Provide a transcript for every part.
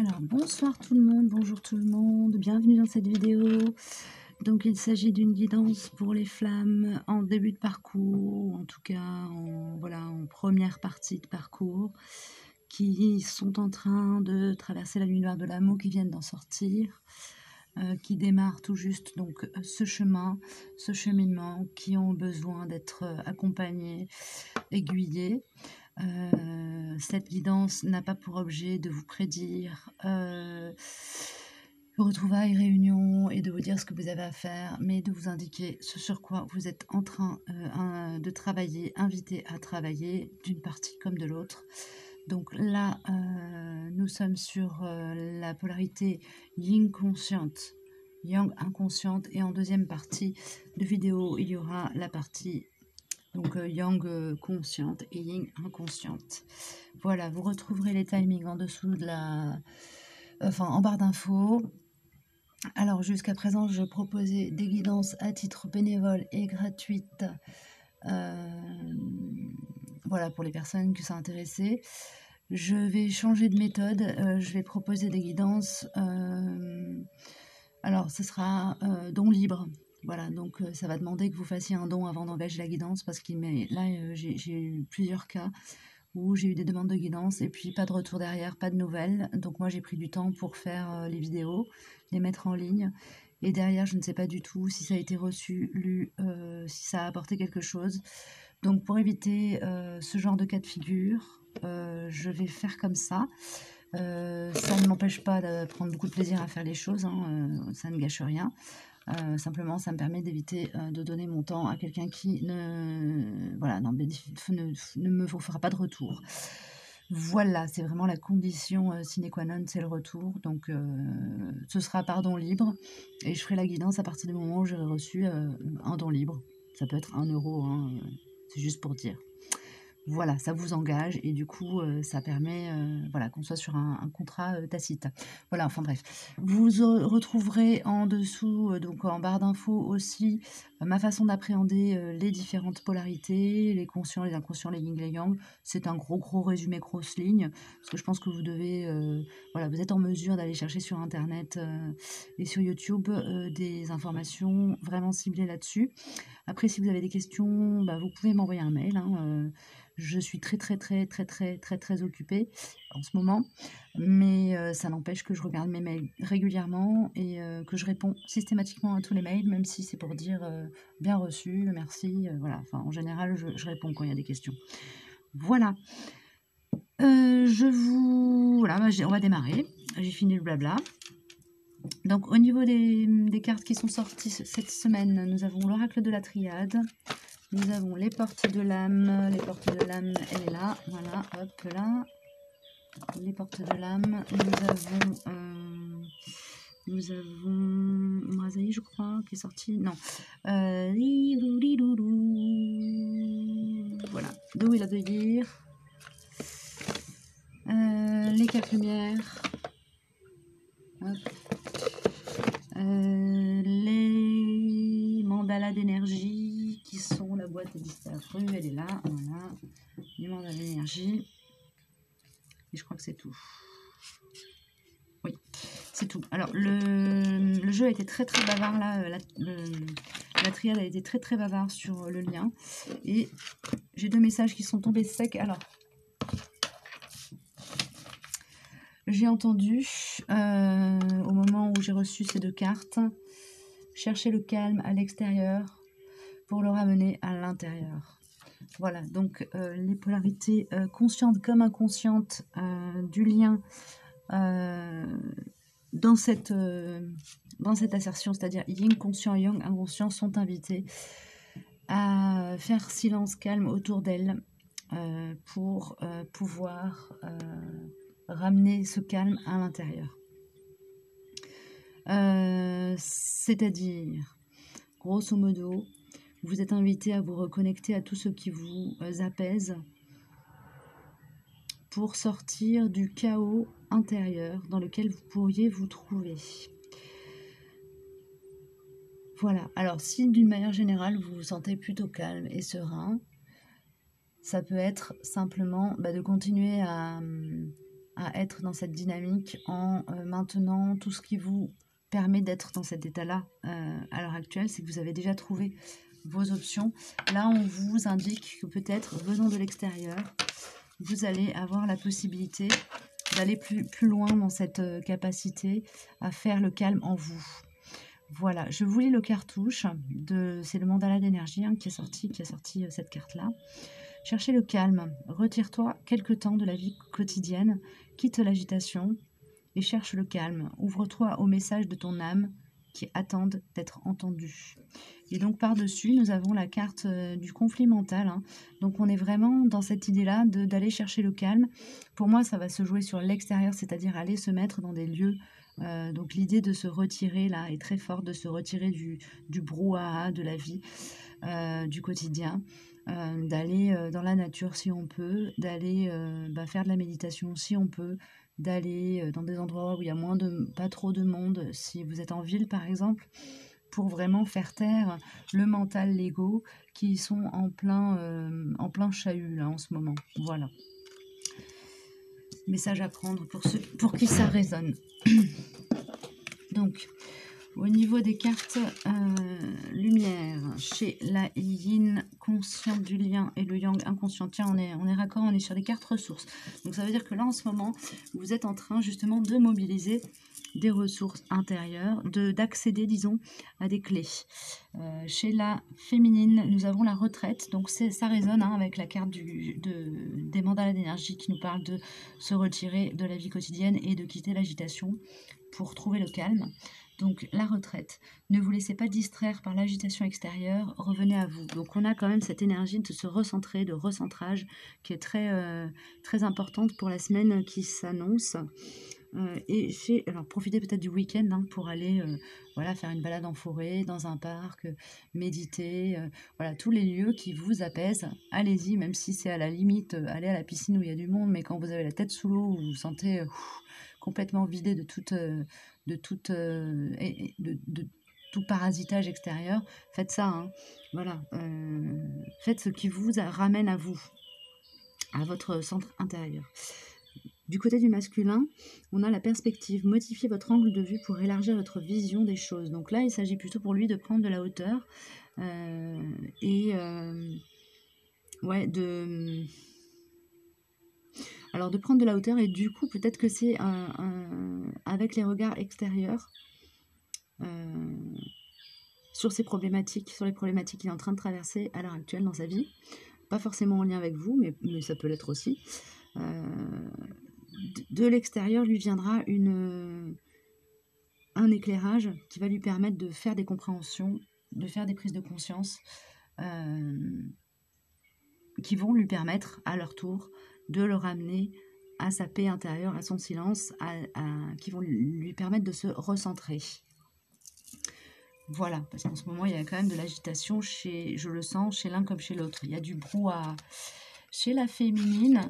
Alors bonsoir tout le monde, bonjour tout le monde, bienvenue dans cette vidéo. Donc il s'agit d'une guidance pour les flammes en début de parcours, en tout cas en première partie de parcours, qui sont en train de traverser la nuit noire de l'amour, qui viennent d'en sortir, qui démarrent tout juste donc ce chemin, ce cheminement, qui ont besoin d'être accompagnés, aiguillés. Cette guidance n'a pas pour objet de vous prédire retrouvailles, réunions et de vous dire ce que vous avez à faire, mais de vous indiquer ce sur quoi vous êtes en train de travailler, invité à travailler d'une partie comme de l'autre. Donc là, nous sommes sur la polarité yin consciente, yang inconsciente, et en deuxième partie de vidéo, il y aura la partie donc yang consciente et yin inconsciente. Voilà, vous retrouverez les timings en dessous de en barre d'infos. Alors jusqu'à présent, je proposais des guidances à titre bénévole et gratuite. Voilà, pour les personnes que ça intéressait. Je vais changer de méthode. Je vais proposer des guidances. Alors, ce sera don libre. Voilà, donc ça va demander que vous fassiez un don avant d'engager la guidance, parce que là, j'ai eu plusieurs cas où j'ai eu des demandes de guidance et puis pas de retour derrière, pas de nouvelles. Donc moi, j'ai pris du temps pour faire les vidéos, les mettre en ligne. Et derrière, je ne sais pas du tout si ça a été reçu, lu, si ça a apporté quelque chose. Donc pour éviter ce genre de cas de figure, je vais faire comme ça. Ça ne m'empêche pas de prendre beaucoup de plaisir à faire les choses, hein, ça ne gâche rien. Simplement, ça me permet d'éviter de donner mon temps à quelqu'un qui ne me fera pas de retour. Voilà, c'est vraiment la condition sine qua non, c'est le retour. Donc, ce sera par don libre et je ferai la guidance à partir du moment où j'aurai reçu un don libre. Ça peut être 1 euro, hein, c'est juste pour dire. Voilà, ça vous engage et du coup, ça permet, voilà, qu'on soit sur un contrat, tacite. Voilà, enfin bref. Vous retrouverez en dessous, donc en barre d'infos aussi, ma façon d'appréhender, les différentes polarités, les conscients, les inconscients, les yin, les yang. C'est un gros résumé grosse ligne, parce que je pense que vous devez, voilà, vous êtes en mesure d'aller chercher sur internet, et sur YouTube, des informations vraiment ciblées là-dessus. Après, si vous avez des questions, bah, vous pouvez m'envoyer un mail, hein, je suis très occupée en ce moment, mais ça n'empêche que je regarde mes mails régulièrement et que je réponds systématiquement à tous les mails, même si c'est pour dire bien reçu, merci, voilà. Enfin, en général, je réponds quand il y a des questions. Voilà. Voilà, on va démarrer. J'ai fini le blabla. Donc, au niveau des cartes qui sont sorties cette semaine, nous avons l'oracle de la triade. Nous avons les portes de l'âme. Les portes de l'âme, elle est là. Voilà, hop là. Les portes de l'âme. Nous avons Mrazaï, je crois, qui est sorti. Non. Voilà. The Wheel of the Year. Les quatre lumières. Hop. Les mandalas d'énergie qui sont la boîte disparue, elle est là, voilà, les mandalas d'énergie, et je crois que c'est tout. Oui, c'est tout. Alors le jeu a été très bavard là, la triade a été très bavard sur le lien, et j'ai 2 messages qui sont tombés secs. Alors j'ai entendu au moment où j'ai reçu ces 2 cartes, chercher le calme à l'extérieur pour le ramener à l'intérieur. Voilà, donc les polarités conscientes comme inconscientes du lien dans cette assertion, c'est-à-dire yin conscient et yang inconscient, sont invitées à faire silence calme autour d'elles pour pouvoir ramener ce calme à l'intérieur. C'est-à-dire, grosso modo, vous êtes invité à vous reconnecter à tout ce qui vous apaise pour sortir du chaos intérieur dans lequel vous pourriez vous trouver. Voilà. Alors, si d'une manière générale, vous vous sentez plutôt calme et serein, ça peut être simplement de continuer à à être dans cette dynamique en maintenant tout ce qui vous permet d'être dans cet état-là à l'heure actuelle, c'est que vous avez déjà trouvé vos options. Là, on vous indique que peut-être venant de l'extérieur, vous allez avoir la possibilité d'aller plus loin dans cette capacité à faire le calme en vous. Voilà, je vous lis le cartouche, c'est le mandala d'énergie qui a sorti cette carte-là. Cherchez le calme, retire-toi quelque temps de la vie quotidienne, quitte l'agitation et cherche le calme. Ouvre-toi au message de ton âme qui attendent d'être entendus. Et donc par-dessus, nous avons la carte du conflit mental. Donc on est vraiment dans cette idée-là d'aller chercher le calme. Pour moi, ça va se jouer sur l'extérieur, c'est-à-dire aller se mettre dans des lieux. Donc l'idée de se retirer là est très forte, de se retirer du brouhaha de la vie, du quotidien. D'aller dans la nature si on peut, d'aller faire de la méditation si on peut, d'aller dans des endroits où il y a pas trop de monde, si vous êtes en ville par exemple, pour vraiment faire taire le mental, l'ego, qui sont en plein chahut là en ce moment. Voilà. Message à prendre pour qui ça résonne. Donc, au niveau des cartes lumière, chez la yin consciente du lien et le yang inconscient, tiens, on est raccord, on est sur les cartes ressources. Donc ça veut dire que là, en ce moment, vous êtes en train justement de mobiliser des ressources intérieures, d'accéder, disons, à des clés. Chez la féminine, nous avons la retraite. Donc ça résonne avec la carte des mandalas d'énergie qui nous parle de se retirer de la vie quotidienne et de quitter l'agitation pour trouver le calme. Donc la retraite, ne vous laissez pas distraire par l'agitation extérieure, revenez à vous. Donc on a quand même cette énergie de se recentrer, de recentrage qui est très importante pour la semaine qui s'annonce. Alors profitez peut-être du week-end pour aller faire une balade en forêt, dans un parc, méditer, voilà, tous les lieux qui vous apaisent. Allez-y, même si c'est à la limite, aller à la piscine où il y a du monde, mais quand vous avez la tête sous l'eau, vous vous sentez complètement vidé de tout parasitage extérieur, faites ça, voilà, faites ce qui vous ramène à vous, à votre centre intérieur. Du côté du masculin, on a la perspective. Modifiez votre angle de vue pour élargir votre vision des choses. Donc là, il s'agit plutôt pour lui de prendre de la hauteur de prendre de la hauteur, et du coup, peut-être que c'est avec les regards extérieurs sur les problématiques qu'il est en train de traverser à l'heure actuelle dans sa vie. Pas forcément en lien avec vous, mais ça peut l'être aussi. De l'extérieur lui viendra un éclairage qui va lui permettre de faire des compréhensions, de faire des prises de conscience qui vont lui permettre à leur tour de le ramener à sa paix intérieure, à son silence, qui vont lui permettre de se recentrer. Voilà, parce qu'en ce moment, il y a quand même de l'agitation, je le sens, chez l'un comme chez l'autre. Il y a du brouhaha. Chez la féminine,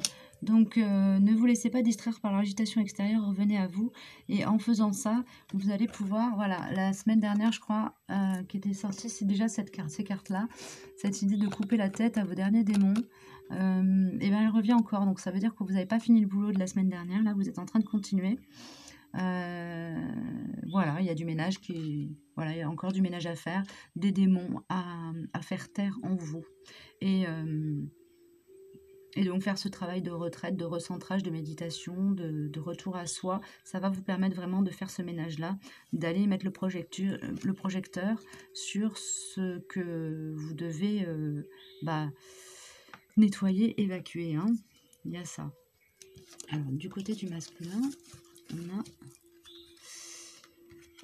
donc ne vous laissez pas distraire par l'agitation extérieure, revenez à vous. Et en faisant ça, vous allez pouvoir, voilà, la semaine dernière, je crois, qui était sortie, c'est déjà ces cartes-là, cette idée de couper la tête à vos derniers démons. Et bien elle revient encore, donc ça veut dire que vous n'avez pas fini le boulot de la semaine dernière, là vous êtes en train de continuer. Voilà, il y a du ménage voilà, il y a encore du ménage à faire, des démons à faire taire en vous. Et donc faire ce travail de retraite, de recentrage, de méditation, de retour à soi, ça va vous permettre vraiment de faire ce ménage-là, d'aller mettre le projecteur sur ce que vous devez nettoyer, évacuer. Il y a ça. Alors, du côté du masculin, on a...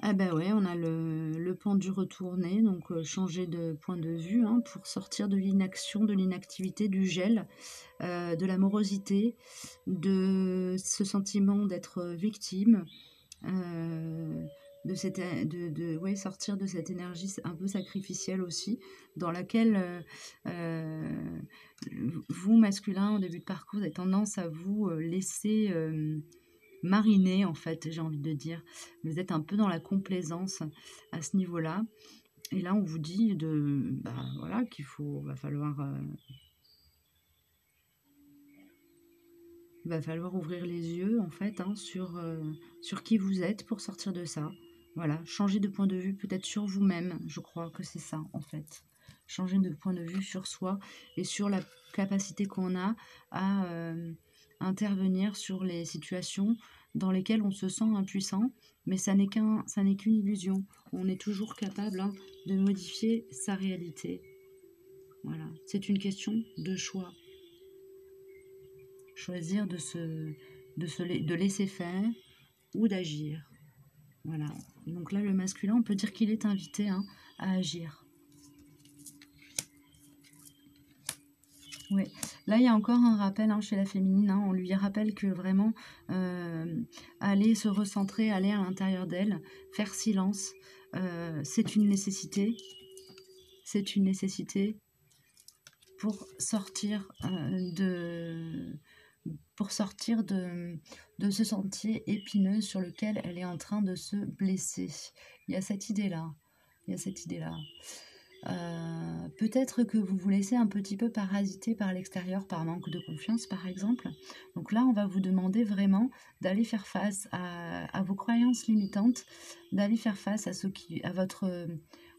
Ah ben ouais, on a le pendu retourné, donc changer de point de vue pour sortir de l'inaction, de l'inactivité, du gel, de la morosité, de ce sentiment d'être victime, sortir de cette énergie un peu sacrificielle aussi, dans laquelle vous, masculin, au début de parcours, vous avez tendance à vous laisser... mariner, en fait, j'ai envie de dire. Vous êtes un peu dans la complaisance à ce niveau-là. Et là, on vous dit qu'il va falloir Il va falloir ouvrir les yeux, en fait, hein, sur qui vous êtes pour sortir de ça. Voilà, changer de point de vue peut-être sur vous-même, je crois que c'est ça, en fait. Changer de point de vue sur soi et sur la capacité qu'on a à intervenir sur les situations dans lesquelles on se sent impuissant, mais ça n'est qu'une illusion. On est toujours capable, hein, de modifier sa réalité. Voilà, c'est une question de choix. Choisir de laisser faire ou d'agir. Voilà. Donc là, le masculin, on peut dire qu'il est invité, hein, à agir. Oui. Là, il y a encore un rappel, hein, chez la féminine. Hein, on lui rappelle que vraiment, aller se recentrer, aller à l'intérieur d'elle, faire silence, c'est une nécessité. C'est une nécessité pour sortir de ce sentier épineux sur lequel elle est en train de se blesser. Il y a cette idée-là. Il y a cette idée-là. Peut-être que vous vous laissez un petit peu parasiter par l'extérieur, par manque de confiance, par exemple. Donc là, on va vous demander vraiment d'aller faire face à vos croyances limitantes, d'aller faire face à votre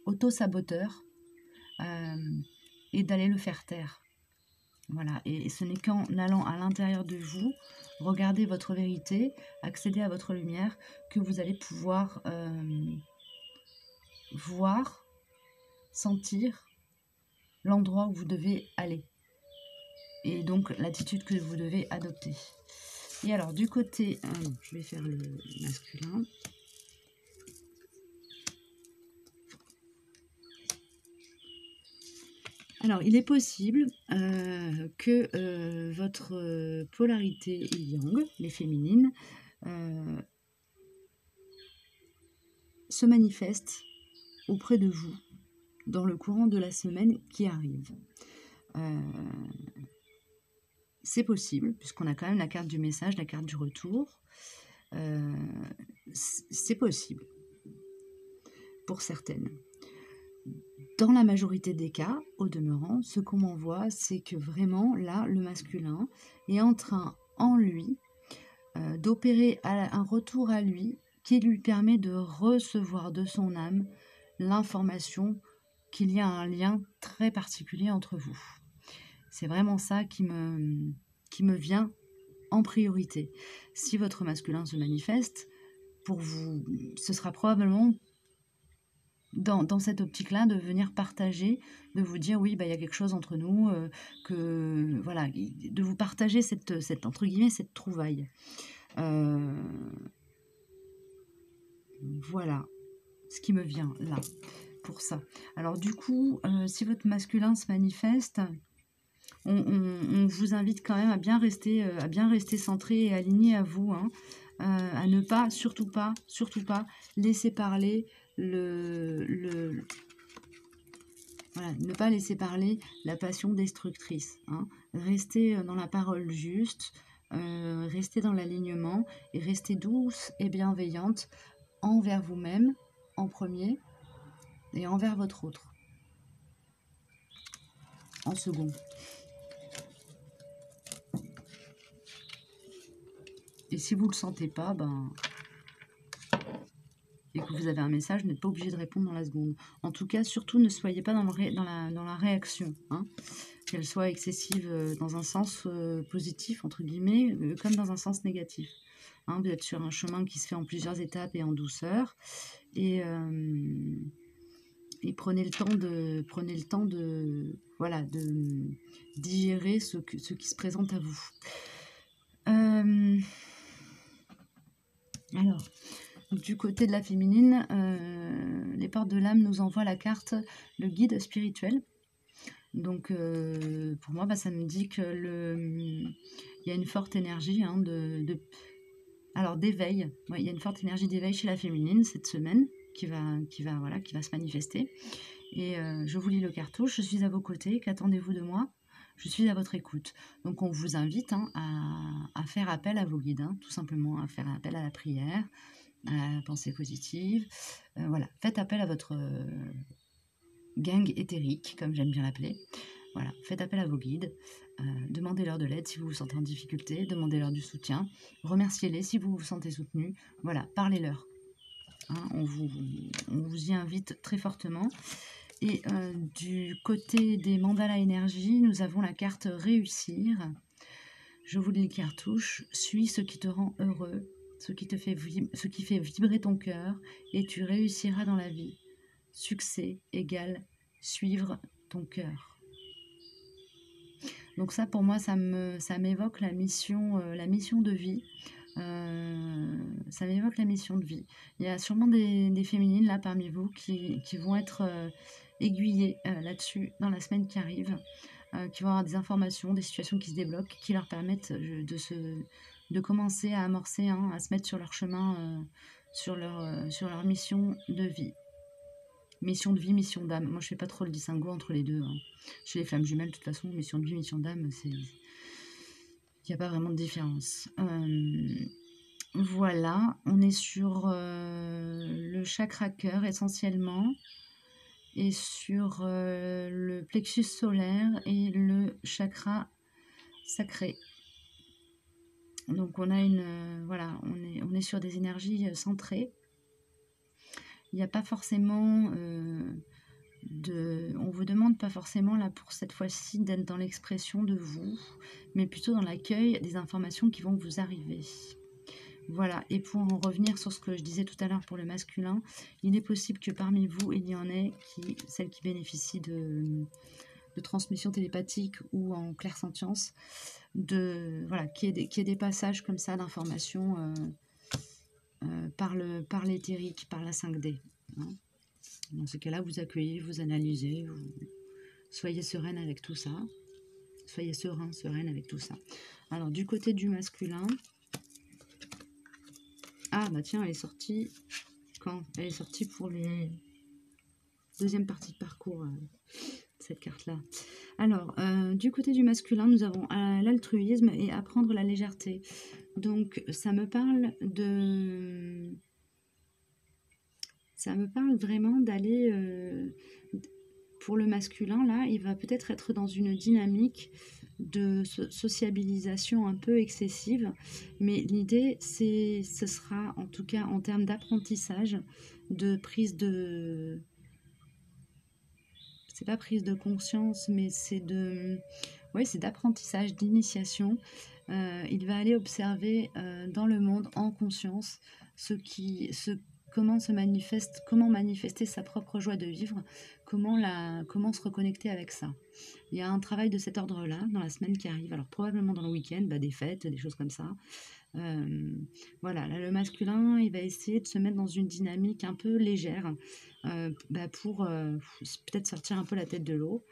auto-saboteur, et d'aller le faire taire. Voilà, et ce n'est qu'en allant à l'intérieur de vous, regarder votre vérité, accéder à votre lumière, que vous allez pouvoir voir, sentir l'endroit où vous devez aller. Et donc l'attitude que vous devez adopter. Et alors du côté, je vais faire le masculin. Alors, il est possible que votre polarité yang, les féminines, se manifeste auprès de vous dans le courant de la semaine qui arrive. C'est possible, puisqu'on a quand même la carte du message, la carte du retour. C'est possible pour certaines. Dans la majorité des cas, au demeurant, ce qu'on m'envoie, c'est que vraiment, là, le masculin est en train, en lui, d'opérer un retour à lui qui lui permet de recevoir de son âme l'information qu'il y a un lien très particulier entre vous. C'est vraiment ça qui me vient en priorité. Si votre masculin se manifeste, pour vous, ce sera probablement dans cette optique-là de venir partager, de vous dire oui, bah, y a quelque chose entre nous, que voilà, de vous partager cette entre guillemets cette trouvaille. Voilà ce qui me vient là pour ça. Alors du coup, si votre masculin se manifeste, on vous invite quand même à bien rester centré et aligné à vous, hein, à ne pas, surtout pas laisser parler voilà, ne pas laisser parler la passion destructrice. Hein. Restez dans la parole juste, restez dans l'alignement et restez douce et bienveillante envers vous-même en premier et envers votre autre en second. Et si vous ne le sentez pas, et que vous avez un message, vous n'êtes pas obligé de répondre dans la seconde. En tout cas, surtout ne soyez pas dans la réaction, hein, qu'elle soit excessive dans un sens positif, entre guillemets, comme dans un sens négatif. Hein, vous êtes sur un chemin qui se fait en plusieurs étapes et en douceur. Et prenez le temps de voilà, de digérer ce qui se présente à vous. Alors, du côté de la féminine, les portes de l'âme nous envoient la carte, le guide spirituel. Donc, pour moi, ça me dit que il y a une forte énergie, hein, alors d'éveil. Ouais, il y a une forte énergie d'éveil chez la féminine cette semaine qui va se manifester. Et je vous lis le cartouche. Je suis à vos côtés. Qu'attendez-vous de moi? Je suis à votre écoute. Donc, on vous invite, hein, à faire appel à vos guides, hein, tout simplement, à faire appel à la prière, à la pensée positive. Voilà, faites appel à votre gang éthérique, comme j'aime bien l'appeler. Voilà, faites appel à vos guides. Demandez-leur de l'aide si vous vous sentez en difficulté, demandez-leur du soutien, remerciez-les si vous vous sentez soutenu. Voilà, parlez-leur. Hein, on vous y invite très fortement. Et du côté des mandalas énergie, nous avons la carte réussir. Je vous lis les cartouches. Suis ce qui te rend heureux, ce qui fait vibrer ton cœur, et tu réussiras dans la vie. Succès égale suivre ton cœur. Donc ça, pour moi, ça m'évoque la mission de vie. Ça m'évoque la mission de vie. Il y a sûrement des féminines là parmi vous qui vont être aiguillées là-dessus dans la semaine qui arrive, qui vont avoir des informations, des situations qui se débloquent, qui leur permettent de commencer à amorcer, à se mettre sur leur chemin, sur leur mission de vie. Mission de vie, mission d'âme. Moi, je fais pas trop le distinguo entre les deux. Chez les flammes jumelles, de toute façon, mission de vie, mission d'âme, il n'y a pas vraiment de différence. Voilà, on est sur le chakra cœur essentiellement, et sur le plexus solaire et le chakra sacré. Donc on a voilà, on est sur des énergies centrées. Il n'y a pas forcément on vous demande pas forcément là pour cette fois-ci d'être dans l'expression de vous, mais plutôt dans l'accueil des informations qui vont vous arriver. Voilà, et pour en revenir sur ce que je disais tout à l'heure pour le masculin, il est possible que parmi vous, il y en ait celles qui bénéficient de transmission télépathique ou en clairsentience, voilà, qu'il y ait des passages comme ça d'informations par l'éthérique, par la 5D. Hein. Dans ce cas-là, vous accueillez, vous analysez, soyez sereine avec tout ça. Soyez sereine avec tout ça. Alors, du côté du masculin, ah bah tiens, elle est sortie quand? Elle est sortie pour les deuxième partie de parcours, cette carte-là. Alors, du côté du masculin, nous avons l'altruisme et apprendre la légèreté. Donc, ça me parle vraiment d'aller, pour le masculin, là, il va peut-être être dans une dynamique de sociabilisation un peu excessive, mais l'idée, ce sera, en tout cas, en termes d'apprentissage, de prise de... C'est pas prise de conscience, mais c'est d'apprentissage, d'initiation. Il va aller observer dans le monde en conscience comment manifester sa propre joie de vivre, comment se reconnecter avec ça. Il y a un travail de cet ordre-là dans la semaine qui arrive, alors probablement dans le week-end, des fêtes, des choses comme ça. Voilà, là, le masculin, il va essayer de se mettre dans une dynamique un peu légère pour peut-être sortir un peu la tête de l'eau,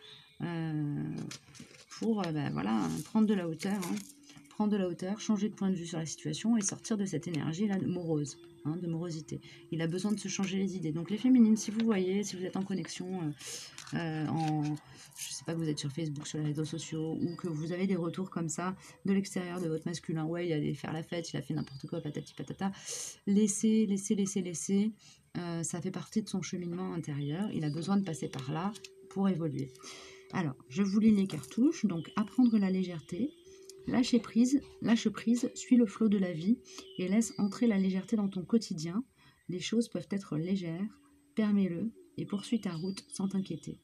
pour voilà, prendre de la hauteur, changer de point de vue sur la situation et sortir de cette énergie-là morose, de morosité. Il a besoin de se changer les idées. Donc les féminines, si vous voyez, si vous êtes en connexion, je sais pas, que vous êtes sur Facebook, sur les réseaux sociaux, ou que vous avez des retours comme ça de l'extérieur de votre masculin, ouais, il allait faire la fête, il a fait n'importe quoi, patati patata, laissez, ça fait partie de son cheminement intérieur, il a besoin de passer par là pour évoluer. Alors, je vous lis les cartouches. Donc, apprendre la légèreté, lâche prise, suis le flot de la vie et laisse entrer la légèreté dans ton quotidien. Les choses peuvent être légères, permets-le et poursuis ta route sans t'inquiéter.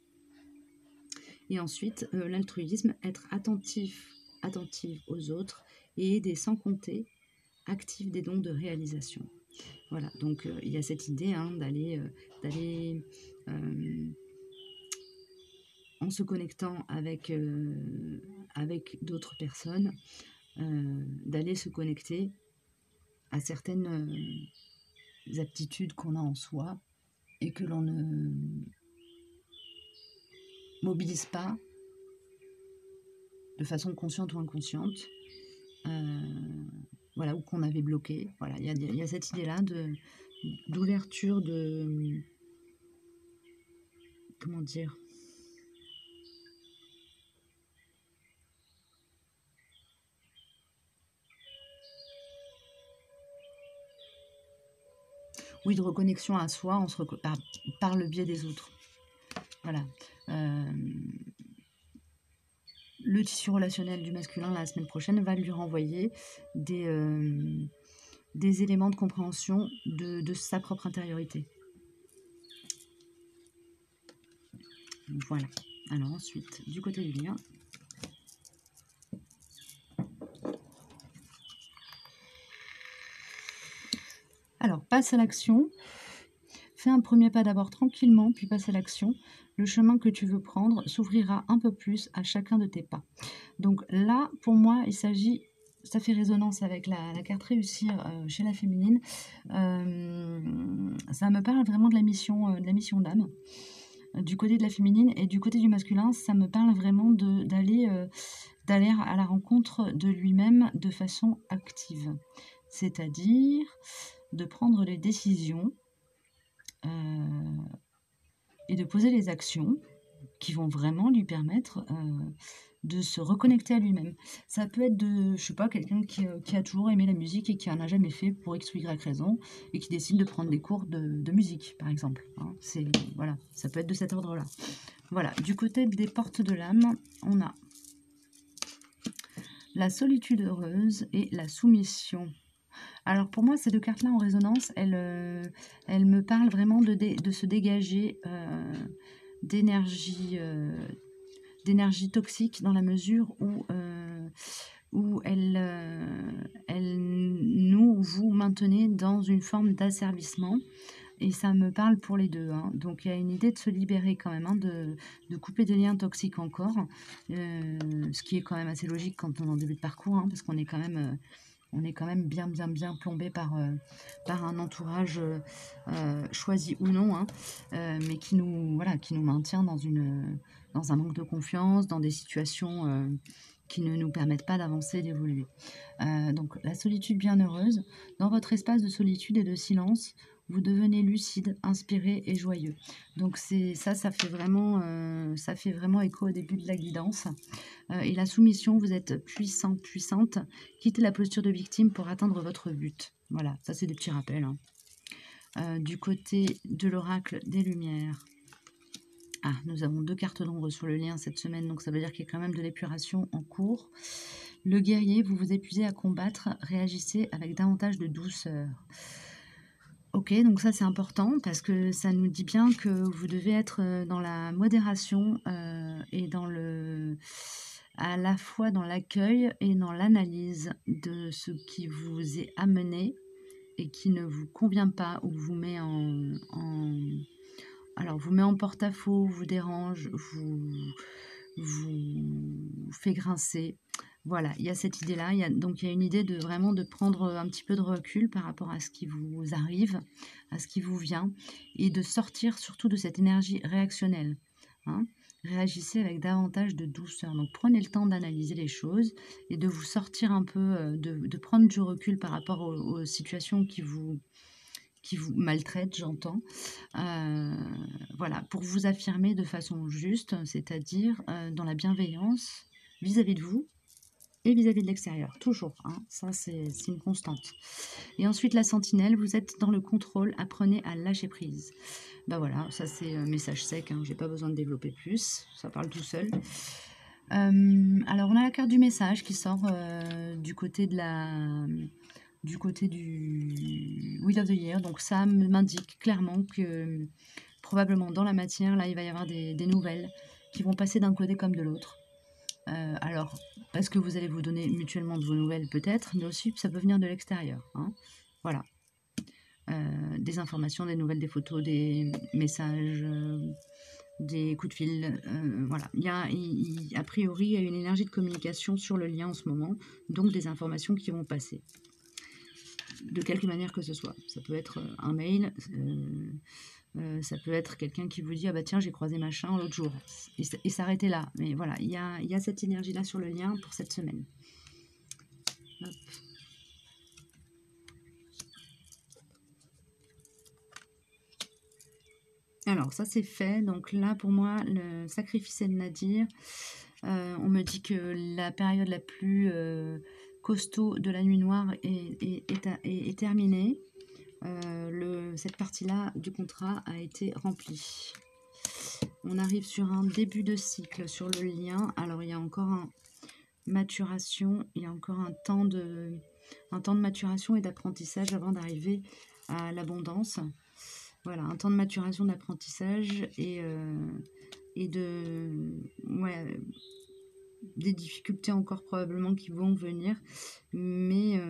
Et ensuite, l'altruisme, être attentive aux autres et aider sans compter, active des dons de réalisation. Voilà, donc il y a cette idée d'aller en se connectant avec d'autres personnes, d'aller se connecter à certaines aptitudes qu'on a en soi et que l'on ne mobilise pas de façon consciente ou inconsciente, voilà, ou qu'on avait bloqué. Voilà, il y a cette idée-là d'ouverture de... Comment dire ? Oui, de reconnexion à soi par le biais des autres. Voilà. le tissu relationnel du masculin la semaine prochaine va lui renvoyer des éléments de compréhension de sa propre intériorité. Voilà. Alors ensuite, du côté du lien. Alors, passe à l'action. Fais un premier pas d'abord tranquillement, puis passe à l'action. Le chemin que tu veux prendre s'ouvrira un peu plus à chacun de tes pas. Donc là, pour moi, il s'agit, ça fait résonance avec la carte réussir chez la féminine. Ça me parle vraiment de la mission d'âme du côté de la féminine, et du côté du masculin, ça me parle vraiment d'aller à la rencontre de lui-même de façon active. C'est-à-dire de prendre des décisions et de poser les actions qui vont vraiment lui permettre de se reconnecter à lui-même. Ça peut être je sais pas, quelqu'un qui a toujours aimé la musique et qui en a jamais fait pour X ou Y raison et qui décide de prendre des cours de musique, par exemple. Hein. Voilà, ça peut être de cet ordre-là. Voilà, du côté des portes de l'âme, on a la solitude heureuse et la soumission. Alors pour moi, ces deux cartes-là en résonance, elles me parlent vraiment de se dégager d'énergie toxique, dans la mesure où vous maintenez dans une forme d'asservissement. Et ça me parle pour les deux. Hein. Donc il y a une idée de se libérer quand même, hein, de couper des liens toxiques encore. Ce qui est quand même assez logique quand on est en début de parcours, hein, parce qu'on est quand même bien plombé par un entourage choisi ou non, hein, mais qui nous maintient dans un manque de confiance, dans des situations qui ne nous permettent pas d'avancer et d'évoluer. Donc la solitude bienheureuse, dans votre espace de solitude et de silence, vous devenez lucide, inspiré et joyeux. Donc ça fait vraiment écho au début de la guidance. Et la soumission, vous êtes puissant, puissante. Quittez la posture de victime pour atteindre votre but. Voilà, ça c'est des petits rappels. Hein. Du côté de l'oracle des Lumières, nous avons 2 cartes d'ombre sur le lien cette semaine, donc ça veut dire qu'il y a quand même de l'épuration en cours. Le guerrier, vous vous épuisez à combattre, réagissez avec davantage de douceur. Ok, donc ça c'est important parce que ça nous dit bien que vous devez être dans la modération et à la fois dans l'accueil et dans l'analyse de ce qui vous est amené et qui ne vous convient pas ou vous met vous met en porte-à-faux, vous dérange, vous fait grincer. Voilà, il y a cette idée-là. Donc il y a une idée vraiment de prendre un petit peu de recul par rapport à ce qui vous arrive, à ce qui vous vient, et de sortir surtout de cette énergie réactionnelle. Hein. Réagissez avec davantage de douceur. Donc prenez le temps d'analyser les choses et de vous sortir un peu, de prendre du recul par rapport aux situations qui vous maltraitent, j'entends. Voilà, pour vous affirmer de façon juste, c'est-à-dire dans la bienveillance vis-à-vis de vous et vis-à-vis de l'extérieur, toujours. Hein, ça, c'est une constante. Et ensuite, la sentinelle, vous êtes dans le contrôle, apprenez à lâcher prise. Ben voilà, ça c'est un message sec, hein, j'ai pas besoin de développer plus, ça parle tout seul. Alors, on a la carte du message qui sort du côté du Wheel of the Year. Donc ça m'indique clairement que probablement dans la matière, là, il va y avoir des nouvelles qui vont passer d'un côté comme de l'autre. Alors, parce que vous allez vous donner mutuellement de vos nouvelles peut-être, mais aussi ça peut venir de l'extérieur. Hein. Voilà. Des informations, des nouvelles, des photos, des messages, des coups de fil. Voilà. A priori, il y a une énergie de communication sur le lien en ce moment, donc des informations qui vont passer. De quelque manière que ce soit. Ça peut être un mail, ça peut être quelqu'un qui vous dit « Ah bah tiens, j'ai croisé machin l'autre jour ». Et s'arrêter là. Mais voilà, il y a cette énergie-là sur le lien pour cette semaine. Hop. Alors, ça c'est fait. Donc là, pour moi, le sacrifice de Nadir, on me dit que la période la plus costaud de la nuit noire est terminée. Cette partie-là du contrat a été remplie. On arrive sur un début de cycle sur le lien. Alors, il y a encore un maturation, il y a encore un temps de maturation et d'apprentissage avant d'arriver à l'abondance. Voilà, un temps de maturation, d'apprentissage et ouais, des difficultés encore probablement qui vont venir. Mais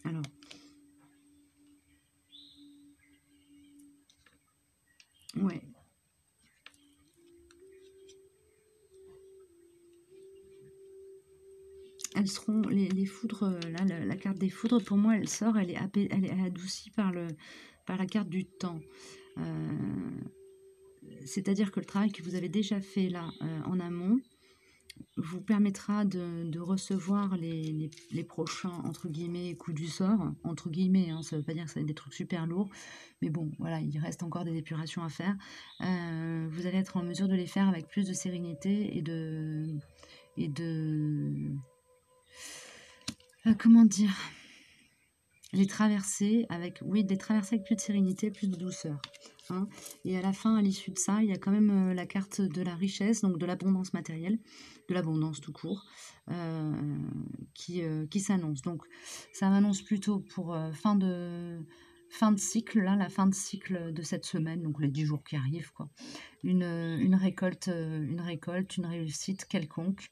alors, ouais. Elles seront, les foudres, là, la carte des foudres, pour moi, elle sort, elle est adoucie par la carte du temps. C'est-à-dire que le travail que vous avez déjà fait là, en amont, vous permettra de recevoir les prochains, entre guillemets, coups du sort, entre guillemets, hein, ça ne veut pas dire que ça va être des trucs super lourds, mais bon, voilà, il reste encore des épurations à faire. Vous allez être en mesure de les faire avec plus de sérénité et de comment dire, les traverser avec, oui, des traversées avec plus de sérénité, plus de douceur. Hein. Et à la fin, à l'issue de ça, il y a quand même la carte de la richesse, donc de l'abondance matérielle, de l'abondance tout court, qui s'annonce. Donc ça m'annonce plutôt pour fin de cycle, là, la fin de cycle de cette semaine, donc les 10 jours qui arrivent, quoi. Une récolte, une réussite quelconque,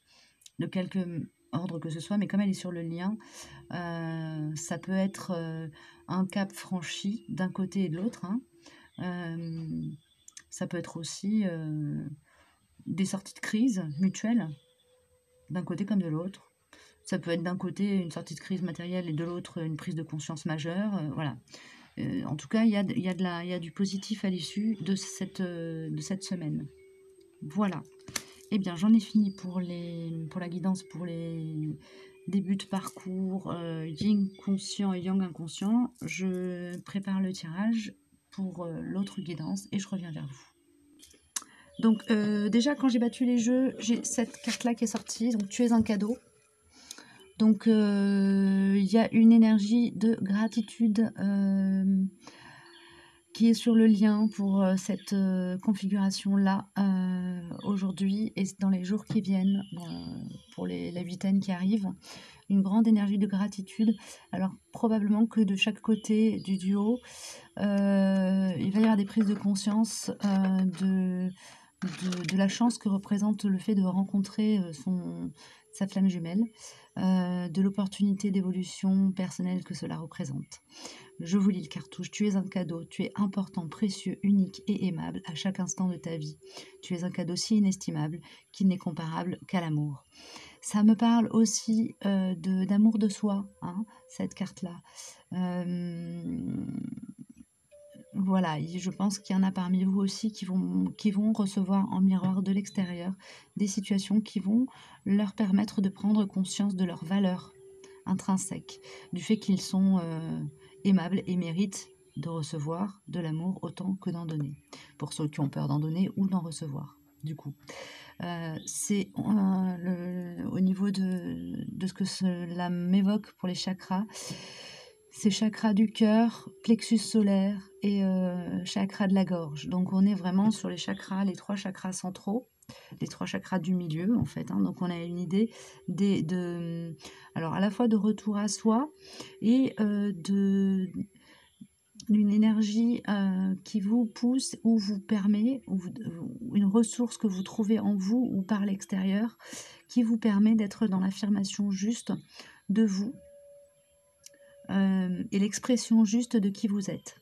de quelque ordre que ce soit, mais comme elle est sur le lien, ça peut être un cap franchi d'un côté et de l'autre. Hein. Ça peut être aussi des sorties de crise mutuelles, d'un côté comme de l'autre. Ça peut être d'un côté une sortie de crise matérielle et de l'autre une prise de conscience majeure. Voilà. En tout cas, il y a du positif à l'issue de cette semaine. Voilà. Eh bien, j'en ai fini pour la guidance, pour les débuts de parcours, yin conscient et yang inconscient. Je prépare le tirage pour l'autre guidance et je reviens vers vous. Donc, déjà, quand j'ai battu les jeux, j'ai cette carte-là qui est sortie. Donc, tu es un cadeau. Donc, il y a une énergie de gratitude qui est sur le lien pour cette configuration-là aujourd'hui et dans les jours qui viennent, pour la huitaine qui arrive. Une grande énergie de gratitude. Alors, probablement que de chaque côté du duo, il va y avoir des prises de conscience de la chance que représente le fait de rencontrer sa flamme jumelle, de l'opportunité d'évolution personnelle que cela représente. Je vous lis le cartouche. Tu es un cadeau, tu es important, précieux, unique et aimable à chaque instant de ta vie. Tu es un cadeau si inestimable qu'il n'est comparable qu'à l'amour. Ça me parle aussi d'amour de soi, hein, cette carte-là. Voilà, et je pense qu'il y en a parmi vous aussi qui vont recevoir en miroir de l'extérieur des situations qui vont leur permettre de prendre conscience de leur valeur intrinsèque, du fait qu'ils sont aimables et méritent de recevoir de l'amour autant que d'en donner, pour ceux qui ont peur d'en donner ou d'en recevoir, du coup. C'est au niveau de ce que cela m'évoque pour les chakras. C'est chakra du cœur, plexus solaire et chakra de la gorge. Donc on est vraiment sur les chakras, les 3 chakras centraux, les 3 chakras du milieu en fait. Hein. Donc on a une idée alors à la fois de retour à soi et d'une énergie qui vous pousse ou vous permet, une ressource que vous trouvez en vous ou par l'extérieur, qui vous permet d'être dans l'affirmation juste de vous et l'expression juste de qui vous êtes.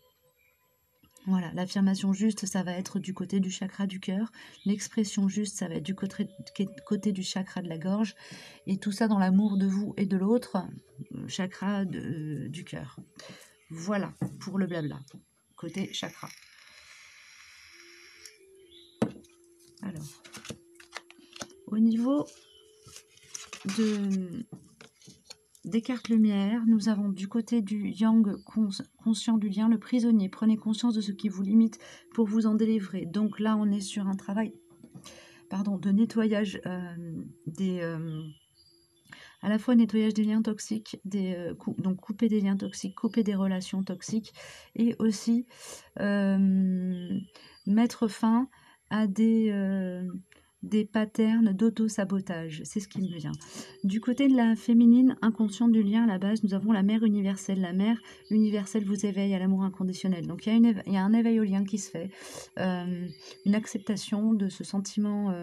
Voilà, l'affirmation juste, ça va être du côté du chakra du cœur. L'expression juste, ça va être du côté du chakra de la gorge. Et tout ça dans l'amour de vous et de l'autre, chakra du cœur. Voilà pour le blabla, côté chakra. Alors, au niveau des cartes lumière, nous avons du côté du yang conscient du lien, le prisonnier. Prenez conscience de ce qui vous limite pour vous en délivrer. Donc là, on est sur un travail de nettoyage à la fois nettoyage des liens toxiques, donc couper des liens toxiques, couper des relations toxiques, et aussi mettre fin à des patterns d'auto-sabotage. C'est ce qui me vient. Du côté de la féminine inconsciente du lien, à la base, nous avons la mère universelle. La mère universelle vous éveille à l'amour inconditionnel. Donc il y a un éveil au lien qui se fait, une acceptation de ce sentiment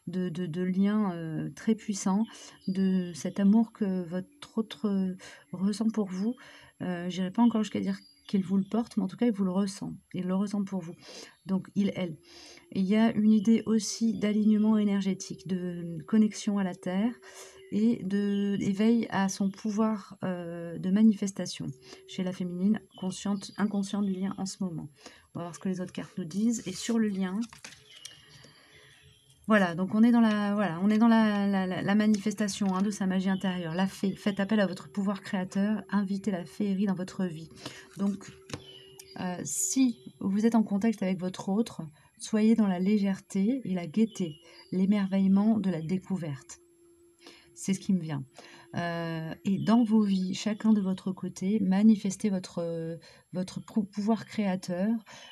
de lien très puissant, de cet amour que votre autre ressent pour vous. Je n'irai pas encore jusqu'à dire qu'il vous le porte, mais en tout cas, il vous le ressent. Il le ressent pour vous. Donc, elle. Et il y a une idée aussi d'alignement énergétique, de connexion à la Terre et d'éveil à son pouvoir de manifestation chez la féminine consciente, inconsciente du lien en ce moment. On va voir ce que les autres cartes nous disent. Et sur le lien, voilà, donc on est dans la manifestation de sa magie intérieure, la fée. Faites appel à votre pouvoir créateur, invitez la féerie dans votre vie. Donc, si vous êtes en contact avec votre autre, soyez dans la légèreté et la gaieté, l'émerveillement de la découverte. C'est ce qui me vient. Et dans vos vies, chacun de votre côté, manifestez votre pouvoir créateur.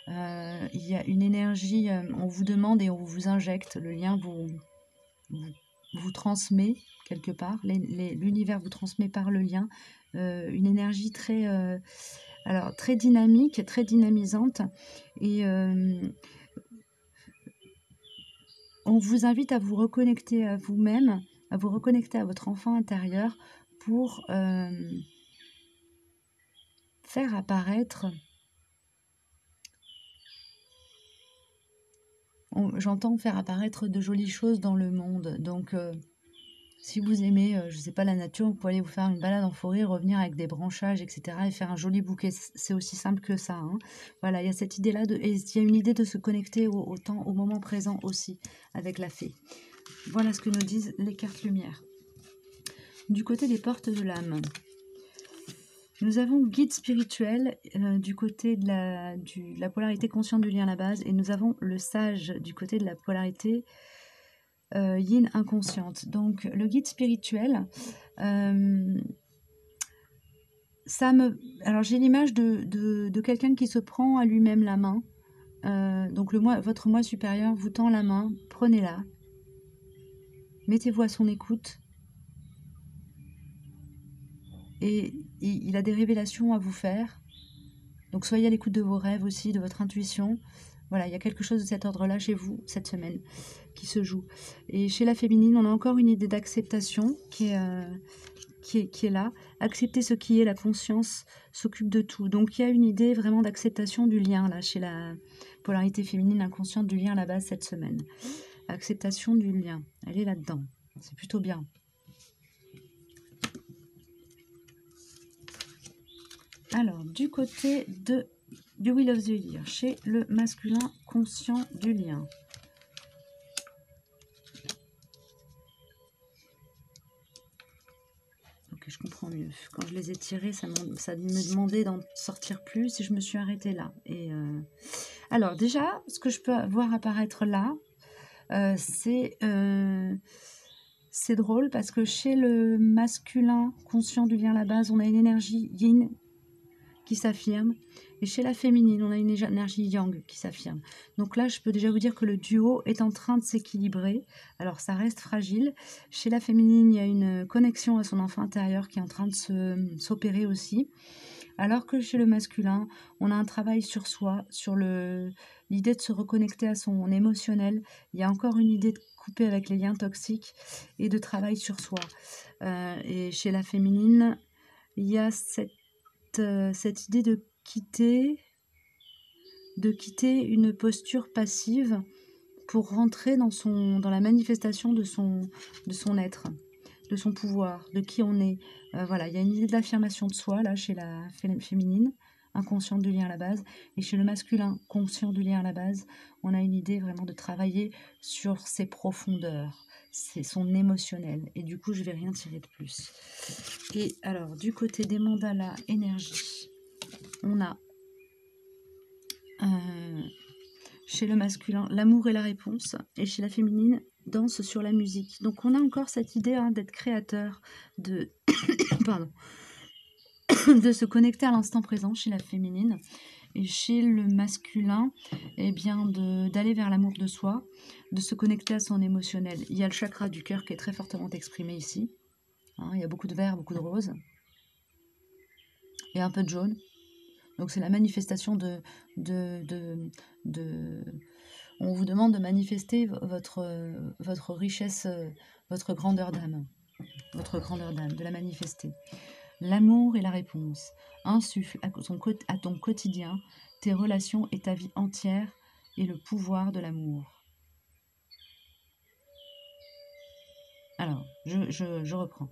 Il y a une énergie, on vous demande et on vous injecte, le lien vous transmet quelque part, l'univers vous transmet par le lien une énergie très dynamique, très dynamisante, et on vous invite à vous reconnecter à vous-même, à vous reconnecter à votre enfant intérieur pour faire apparaître, j'entends faire apparaître de jolies choses dans le monde. Donc si vous aimez, je ne sais pas, la nature, vous pouvez aller vous faire une balade en forêt, revenir avec des branchages, etc. et faire un joli bouquet. C'est aussi simple que ça. Voilà, il y a cette idée-là, et il y a une idée de se connecter au temps, au moment présent aussi, avec la fée. Voilà ce que nous disent les cartes lumière. Du côté des portes de l'âme, nous avons guide spirituel du côté de la polarité consciente du lien à la base, et nous avons le sage du côté de la polarité yin inconsciente. Donc le guide spirituel, alors j'ai l'image de quelqu'un qui se prend à lui-même la main. Donc votre moi supérieur vous tend la main, prenez-la, mettez-vous à son écoute, et il a des révélations à vous faire. Donc soyez à l'écoute de vos rêves aussi, de votre intuition. Voilà, il y a quelque chose de cet ordre-là chez vous cette semaine qui se joue. Et chez la féminine, on a encore une idée d'acceptation qui est là. Accepter ce qui est, la conscience s'occupe de tout. Donc il y a une idée vraiment d'acceptation du lien là chez la polarité féminine inconsciente du lien à la base cette semaine. Acceptation du lien, elle est là-dedans. C'est plutôt bien. Alors, du côté du Wheel of the Year, chez le masculin conscient du lien. Ok, je comprends mieux. Quand je les ai tirés, ça me demandait d'en sortir plus, et je me suis arrêtée là. Alors, déjà, ce que je peux voir apparaître là, c'est drôle parce que chez le masculin conscient du lien à la base, on a une énergie yin qui s'affirme, et chez la féminine, on a une énergie yang qui s'affirme. Donc là, je peux déjà vous dire que le duo est en train de s'équilibrer. Alors, ça reste fragile. Chez la féminine, il y a une connexion à son enfant intérieur qui est en train de s'opérer aussi. Alors que chez le masculin, on a un travail sur soi, sur l'idée de se reconnecter à son émotionnel. Il y a encore une idée de couper avec les liens toxiques et de travail sur soi. Et chez la féminine, il y a cette idée de quitter une posture passive pour rentrer dans la manifestation de son être, de son pouvoir, de qui on est. Voilà, il y a une idée d'affirmation de soi là chez la féminine, inconsciente du lien à la base, et chez le masculin, conscient du lien à la base, on a une idée vraiment de travailler sur ses profondeurs, c'est son émotionnel, et du coup je vais rien tirer de plus. Et alors du côté des mandalas énergie, on a chez le masculin l'amour et la réponse, et chez la féminine danse sur la musique. Donc on a encore cette idée hein, d'être créateur, de, pardon, de se connecter à l'instant présent chez la féminine. Et chez le masculin, eh bien d'aller vers l'amour de soi, de se connecter à son émotionnel. Il y a le chakra du cœur qui est très fortement exprimé ici. Hein, il y a beaucoup de vert, beaucoup de rose. Et un peu de jaune. Donc c'est la manifestation on vous demande de manifester votre richesse, votre grandeur d'âme. Votre grandeur d'âme, de la manifester. L'amour est la réponse. Insuffle à ton quotidien tes relations et ta vie entière et le pouvoir de l'amour. Alors, je reprends.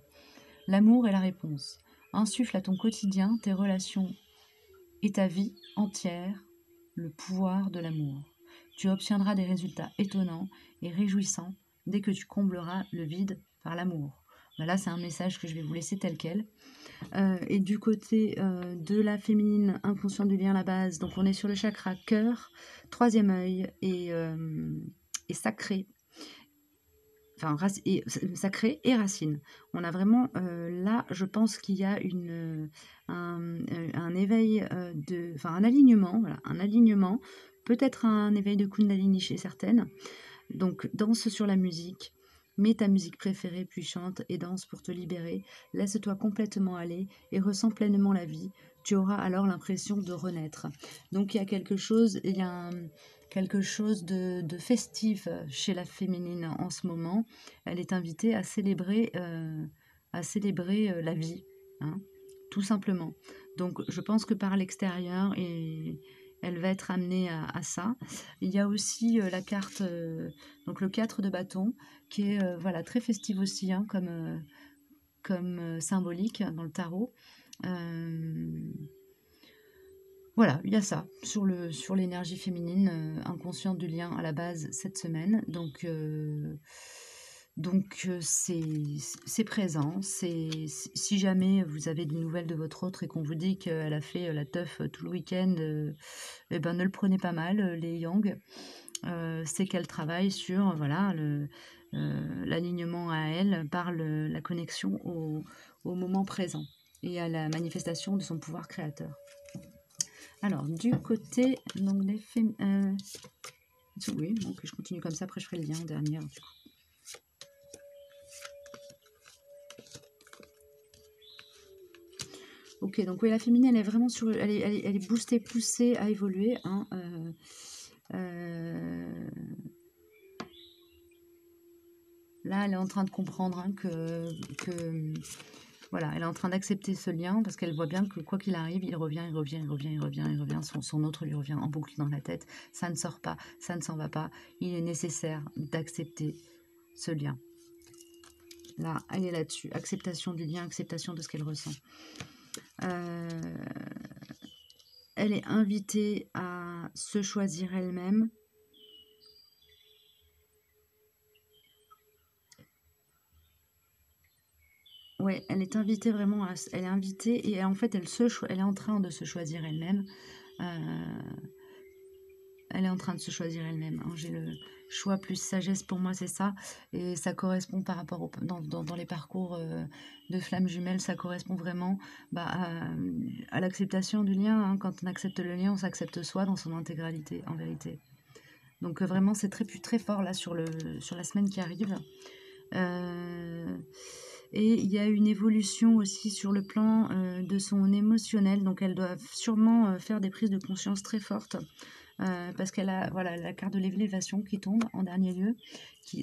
L'amour est la réponse. Insuffle à ton quotidien tes relations et ta vie entière le pouvoir de l'amour. Tu obtiendras des résultats étonnants et réjouissants dès que tu combleras le vide par l'amour. Là, c'est un message que je vais vous laisser tel quel. Et du côté de la féminine, inconscient du lien à la base, donc on est sur le chakra cœur, troisième œil et sacré. Enfin, sacré et racine. On a vraiment, là, je pense qu'il y a un éveil, un alignement, voilà, un alignement, peut-être un éveil de Kundalini chez certaines. Donc, danse sur la musique, mets ta musique préférée puis chante et danse pour te libérer. Laisse-toi complètement aller et ressens pleinement la vie. Tu auras alors l'impression de renaître. Donc, il y a quelque chose, quelque chose de festif chez la féminine en ce moment. Elle est invitée à célébrer la vie, hein, tout simplement. Donc, je pense que par l'extérieur, elle va être amenée à ça. Il y a aussi la carte, donc le 4 de bâton, qui est voilà, très festive aussi, hein, comme symbolique dans le tarot. Voilà, il y a ça sur l'énergie féminine, inconsciente du lien à la base cette semaine. Donc c'est présent. Si jamais vous avez des nouvelles de votre autre et qu'on vous dit qu'elle a fait la teuf tout le week-end, eh ben ne le prenez pas mal, les yang. C'est qu'elle travaille sur voilà l'alignement à elle par la connexion au moment présent et à la manifestation de son pouvoir créateur. Alors, du côté donc des oui, donc je continue comme ça, après je ferai le lien en dernière du coup. Ok, donc oui, la féminine, elle est vraiment sur, elle est boostée, poussée à évoluer. Hein, là, elle est en train de comprendre hein, que voilà, elle est en train d'accepter ce lien parce qu'elle voit bien que quoi qu'il arrive, il revient. Son autre lui revient en boucle dans la tête. Ça ne sort pas, ça ne s'en va pas. Il est nécessaire d'accepter ce lien. Là, elle est là-dessus. Acceptation du lien, acceptation de ce qu'elle ressent. Elle est invitée à se choisir elle-même. Ouais, elle est invitée vraiment elle est invitée et en fait elle est en train de se choisir elle-même. Elle est en train de se choisir elle-même. Hein. J'ai le choix plus sagesse pour moi, c'est ça. Et ça correspond par rapport dans les parcours de flammes jumelles, ça correspond vraiment à l'acceptation du lien. Hein. Quand on accepte le lien, on s'accepte soi dans son intégralité, en vérité. Donc vraiment, c'est très fort là sur la semaine qui arrive. Et il y a une évolution aussi sur le plan de son émotionnel. Donc elle doit sûrement faire des prises de conscience très fortes. Parce qu'elle a voilà, la carte de l'élévation qui tombe en dernier lieu.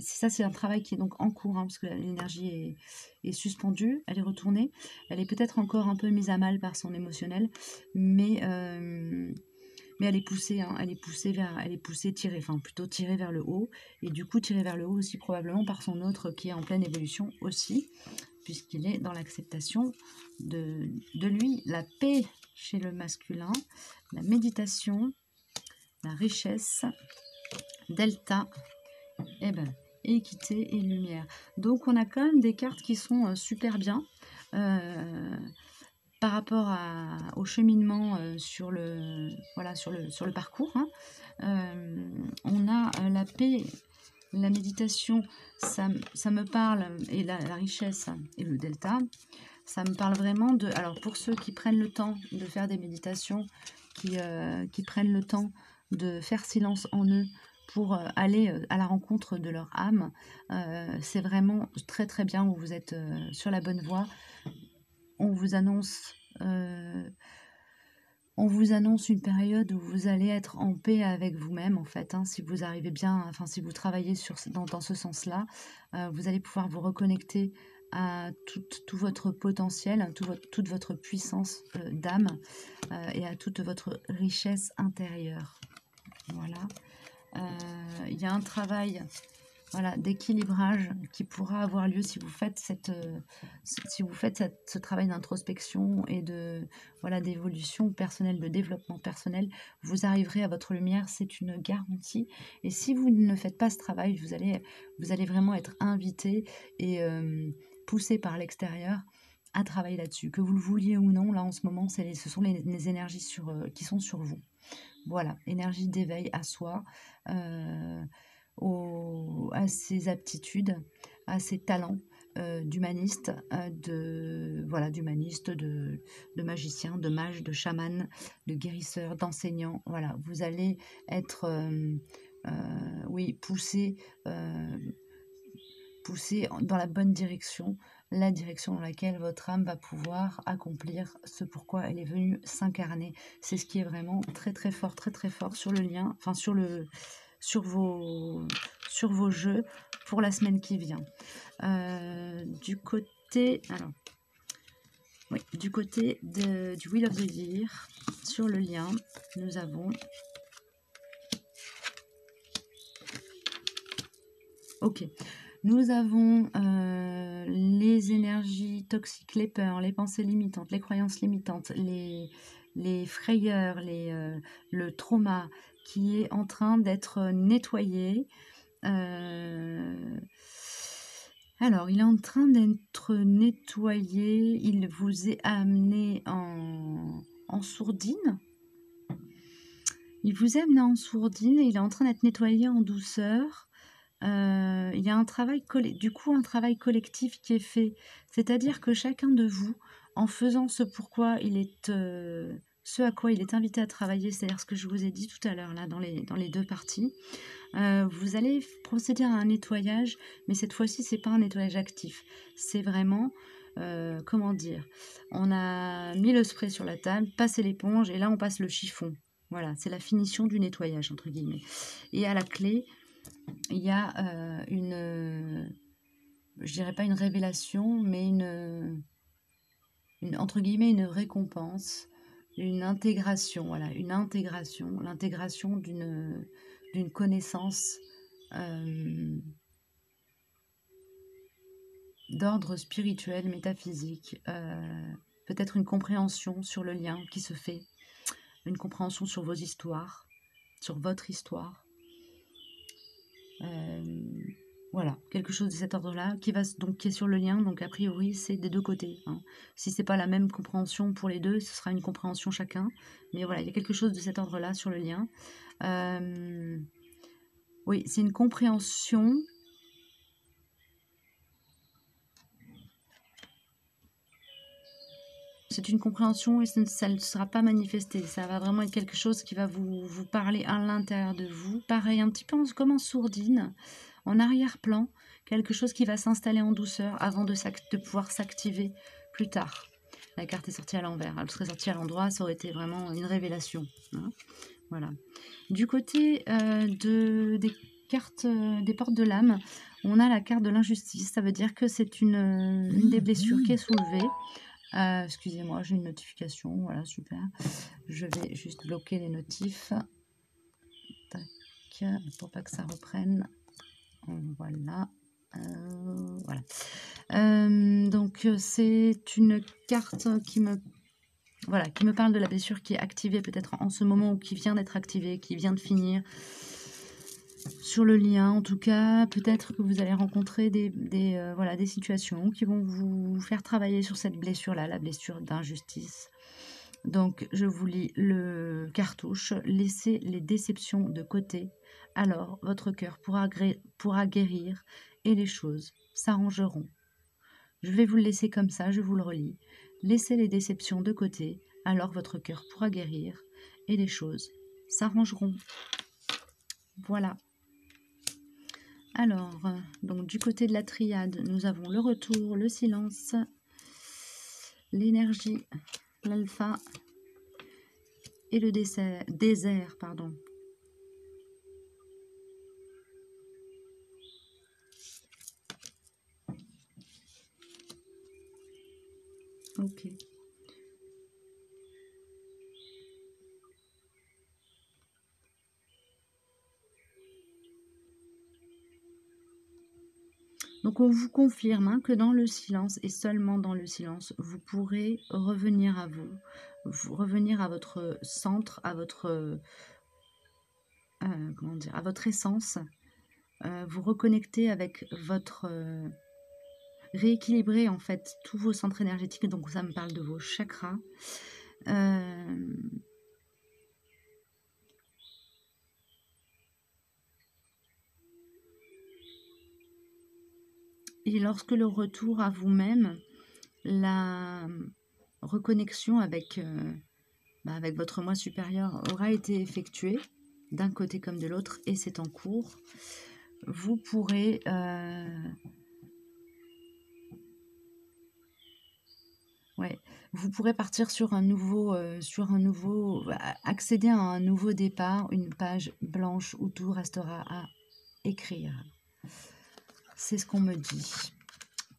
Ça, c'est un travail qui est donc en cours, hein, parce que l'énergie est suspendue, elle est retournée. Elle est peut-être encore un peu mise à mal par son émotionnel, mais elle est poussée, hein, elle est poussée, tirée, enfin plutôt tirée vers le haut, et du coup tirée vers le haut aussi probablement par son autre qui est en pleine évolution aussi, puisqu'il est dans l'acceptation de lui, la paix chez le masculin, la méditation, la richesse, delta, équité et lumière. Donc on a quand même des cartes qui sont super bien par rapport au cheminement sur le parcours. Hein. On a la paix La méditation, ça me parle, et la richesse et le delta, ça me parle vraiment de... Alors, pour ceux qui prennent le temps de faire des méditations, qui prennent le temps de faire silence en eux pour aller à la rencontre de leur âme, c'est vraiment très très bien, où vous êtes sur la bonne voie. On vous annonce... on vous annonce une période où vous allez être en paix avec vous-même, en fait, hein, si vous arrivez bien, enfin, si vous travaillez dans ce sens-là, vous allez pouvoir vous reconnecter à tout votre potentiel, toute votre puissance d'âme, et à toute votre richesse intérieure. Voilà. Il y a un travail, voilà, d'équilibrage qui pourra avoir lieu si vous faites ce travail d'introspection et voilà, d'évolution personnelle, de développement personnel. Vous arriverez à votre lumière, c'est une garantie. Et si vous ne faites pas ce travail, vous allez vraiment être invité et poussé par l'extérieur à travailler là-dessus. Que vous le vouliez ou non, là en ce moment, ce sont les énergies qui sont sur vous. Voilà, énergie d'éveil à soi, à ses aptitudes, à ses talents d'humaniste, d'humaniste, de magicien, de mage, de chaman, de guérisseur, d'enseignant. Voilà, vous allez être, oui, poussé dans la bonne direction, la direction dans laquelle votre âme va pouvoir accomplir ce pourquoi elle est venue s'incarner. C'est ce qui est vraiment très très fort sur le lien, enfin sur vos jeux pour la semaine qui vient. Du côté du Wheel of the Year, sur le lien, nous avons... Ok. Nous avons les énergies toxiques, les peurs, les pensées limitantes, les croyances limitantes, les frayeurs, le trauma qui est en train d'être nettoyé. Alors, il est en train d'être nettoyé. Il vous est amené en sourdine. Il vous est amené en sourdine et il est en train d'être nettoyé en douceur. Il y a un travail collectif qui est fait. C'est-à-dire que chacun de vous, en faisant ce à quoi il est invité à travailler, c'est-à-dire ce que je vous ai dit tout à l'heure là dans les deux parties, vous allez procéder à un nettoyage, mais cette fois-ci, c'est pas un nettoyage actif. C'est vraiment, comment dire, on a mis le spray sur la table, passé l'éponge, et là, on passe le chiffon. Voilà, c'est la finition du nettoyage, entre guillemets. Et à la clé, il y a je dirais pas une révélation, mais entre guillemets, une récompense, une intégration, voilà, l'intégration d'une connaissance d'ordre spirituel, métaphysique, peut-être une compréhension sur le lien qui se fait, une compréhension sur vos histoires, sur votre histoire. Voilà, quelque chose de cet ordre-là qui est sur le lien. Donc a priori, c'est des deux côtés, hein. Si c'est pas la même compréhension pour les deux, ce sera une compréhension chacun. Mais voilà, il y a quelque chose de cet ordre-là sur le lien. Oui, c'est une compréhension. C'est une compréhension et ça ne sera pas manifesté. Ça va vraiment être quelque chose qui va vous parler à l'intérieur de vous. Pareil, un petit peu comme en sourdine, en arrière-plan, quelque chose qui va s'installer en douceur avant de pouvoir s'activer plus tard. La carte est sortie à l'envers. Elle serait sortie à l'endroit, ça aurait été vraiment une révélation, hein. Voilà. Du côté des cartes des portes de l'âme, on a la carte de l'injustice. Ça veut dire que c'est une des blessures qui est soulevée. Excusez-moi, j'ai une notification. Voilà, super. Je vais juste bloquer les notifs. Tac, pour pas que ça reprenne. Voilà. Voilà. Donc, c'est une carte qui me parle de la blessure qui est activée peut-être en ce moment, ou qui vient d'être activée, qui vient de finir. Sur le lien, en tout cas, peut-être que vous allez rencontrer des situations qui vont vous faire travailler sur cette blessure-là, la blessure d'injustice. Donc, je vous lis le cartouche. Laissez les déceptions de côté. alors votre cœur pourra guérir et les choses s'arrangeront. Je vais vous le laisser comme ça, je vous le relis. Laissez les déceptions de côté, alors votre cœur pourra guérir et les choses s'arrangeront. Voilà. Alors, donc du côté de la triade, nous avons le retour, le silence, l'énergie, l'alpha et le désert, pardon. Ok. Donc on vous confirme que dans le silence et seulement dans le silence, vous pourrez revenir à vous, revenir à votre centre, à votre comment dire, à votre essence, vous reconnecter avec votre rééquilibrer en fait tous vos centres énergétiques. Donc ça me parle de vos chakras. Et lorsque le retour à vous-même, la reconnexion avec, avec votre moi supérieur aura été effectuée d'un côté comme de l'autre et c'est en cours, vous pourrez vous pourrez partir sur un nouveau, accéder à un nouveau départ, une page blanche où tout restera à écrire. C'est ce qu'on me dit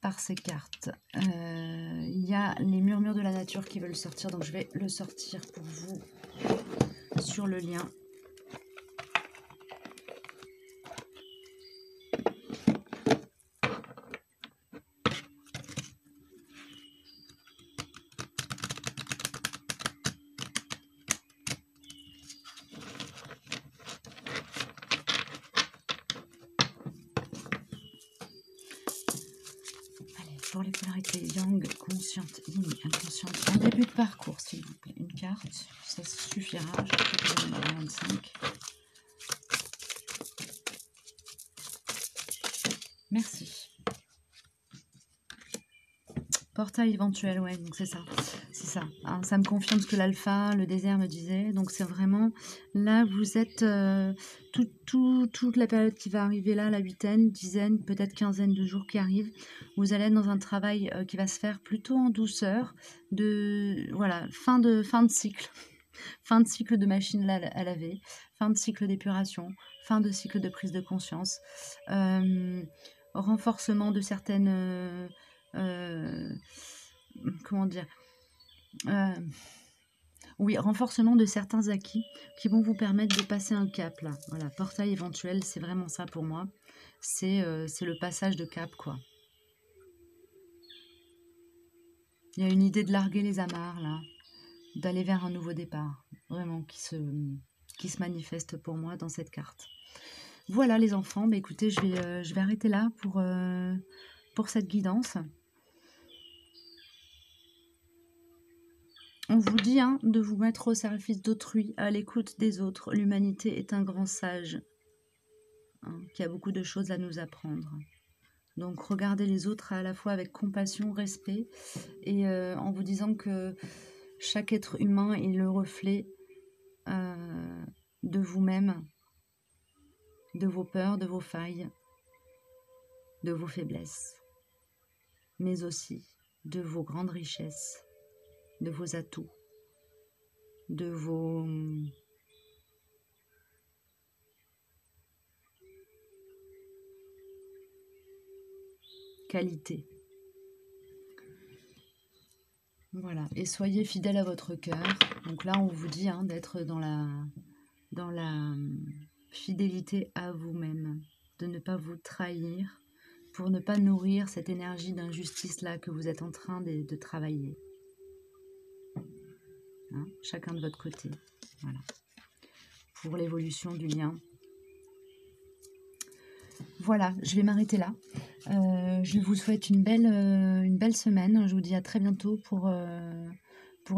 par ces cartes. Il y a les murmures de la nature qui veulent sortir, donc je vais le sortir pour vous sur le lien. Pour les polarités yang, consciente, yin, inconsciente, un début de parcours, s'il vous plaît. Une carte, ça suffira. Je vais vous 25. Merci. Portail éventuel, ouais, donc c'est ça. C'est ça. Hein, ça me confirme ce que l'alpha, le désert me disait. Donc c'est vraiment, là, vous êtes toute la période qui va arriver là, la huitaine, dizaine, peut-être quinzaine de jours qui arrivent. Vous allez être dans un travail qui va se faire plutôt en douceur, voilà, fin de cycle. Fin de cycle de machine à laver, fin de cycle d'épuration, fin de cycle de prise de conscience, renforcement de certaines... comment dire oui, renforcement de certains acquis qui vont vous permettre de passer un cap là. Voilà, portail éventuel, c'est vraiment ça pour moi. C'est le passage de cap, quoi. Il y a une idée de larguer les amarres là, d'aller vers un nouveau départ, vraiment qui se manifeste pour moi dans cette carte. Voilà les enfants, bah, écoutez, je vais arrêter là pour cette guidance. On vous dit de vous mettre au service d'autrui, à l'écoute des autres. L'humanité est un grand sage qui a beaucoup de choses à nous apprendre. Donc regardez les autres à la fois avec compassion, respect et en vous disant que chaque être humain est le reflet de vous-même, de vos peurs, de vos failles, de vos faiblesses, mais aussi de vos grandes richesses, de vos atouts, de vos qualités. Voilà, et soyez fidèles à votre cœur. Donc là, on vous dit d'être dans la fidélité à vous-même, de ne pas vous trahir pour ne pas nourrir cette énergie d'injustice-là que vous êtes en train de travailler. Chacun de votre côté. Voilà. Pour l'évolution du lien. Voilà, je vais m'arrêter là. Je vous souhaite une belle semaine. Je vous dis à très bientôt pour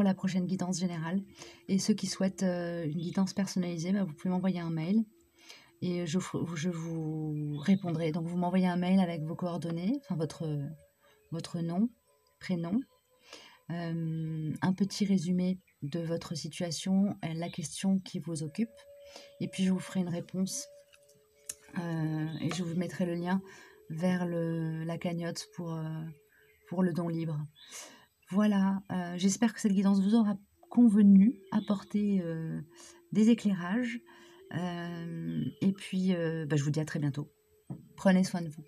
la prochaine guidance générale. Et ceux qui souhaitent une guidance personnalisée, vous pouvez m'envoyer un mail. et je vous répondrai. Donc vous m'envoyez un mail avec vos coordonnées, enfin votre nom, prénom, un petit résumé de votre situation, la question qui vous occupe, et puis je vous ferai une réponse, et je vous mettrai le lien vers la cagnotte pour le don libre. Voilà, j'espère que cette guidance vous aura convenu, apporté des éclairages, et puis bah, je vous dis à très bientôt. Prenez soin de vous.